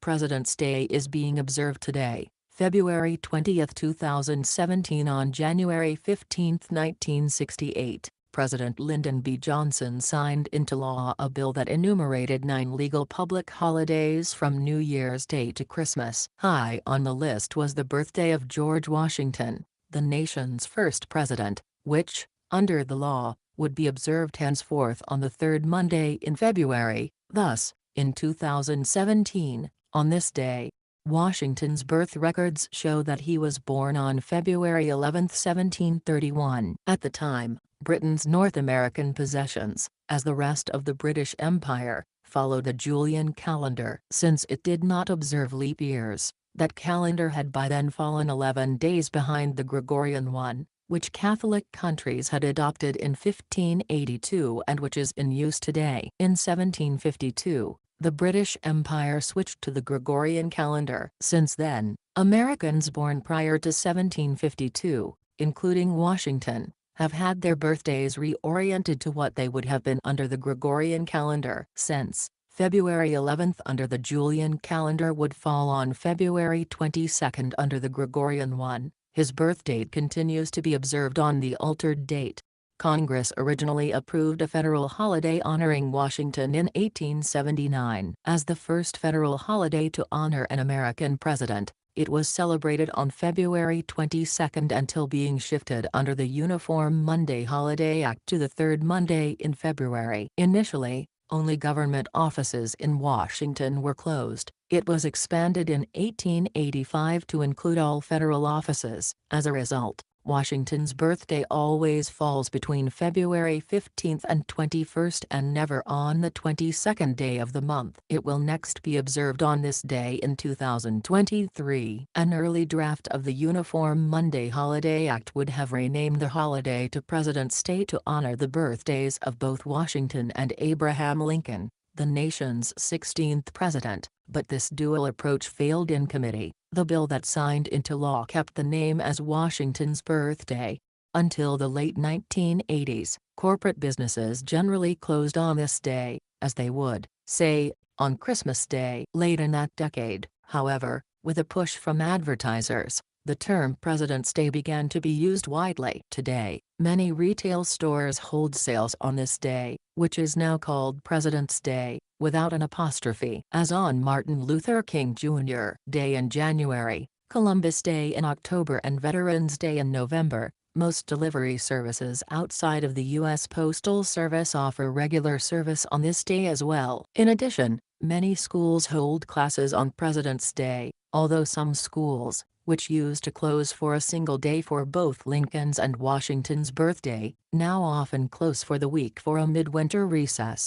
President's Day is being observed today, February 20, 2017. On January 15, 1968, President Lyndon B. Johnson signed into law a bill that enumerated 9 legal public holidays from New Year's Day to Christmas. High on the list was the birthday of George Washington, the nation's first president, which, under the law, would be observed henceforth on the third Monday in February. Thus, in 2017, on this day, Washington's birth records show that he was born on February 11, 1731. At the time, Britain's North American possessions, as the rest of the British Empire, followed the Julian calendar. Since it did not observe leap years, that calendar had by then fallen 11 days behind the Gregorian one, which Catholic countries had adopted in 1582 and which is in use today. In 1752, the British Empire switched to the Gregorian calendar. Since then, Americans born prior to 1752, including Washington, have had their birthdays reoriented to what they would have been under the Gregorian calendar. Since February 11 under the Julian calendar would fall on February 22 under the Gregorian one, his birth date continues to be observed on the altered date. Congress originally approved a federal holiday honoring Washington in 1879. As the first federal holiday to honor an American president, it was celebrated on February 22 until being shifted under the Uniform Monday Holiday Act to the third Monday in February. Initially, only government offices in Washington were closed. It was expanded in 1885 to include all federal offices. As a result, Washington's birthday always falls between February 15 and 21 and never on the 22nd day of the month. It will next be observed on this day in 2023. An early draft of the Uniform Monday Holiday Act would have renamed the holiday to President's Day to honor the birthdays of both Washington and Abraham Lincoln, the nation's 16th president, but this dual approach failed in committee. The bill that signed into law kept the name as Washington's birthday. Until the late 1980s, corporate businesses generally closed on this day, as they would, say, on Christmas Day. Late in that decade, however, with a push from advertisers, the term President's Day began to be used widely. Today, many retail stores hold sales on this day, which is now called President's Day, without an apostrophe. As on Martin Luther King Jr. Day in January, Columbus Day in October and Veterans Day in November, most delivery services outside of the U.S. Postal Service offer regular service on this day as well. In addition, many schools hold classes on President's Day, although some schools, which used to close for a single day for both Lincoln's and Washington's birthday, now often close for the week for a midwinter recess.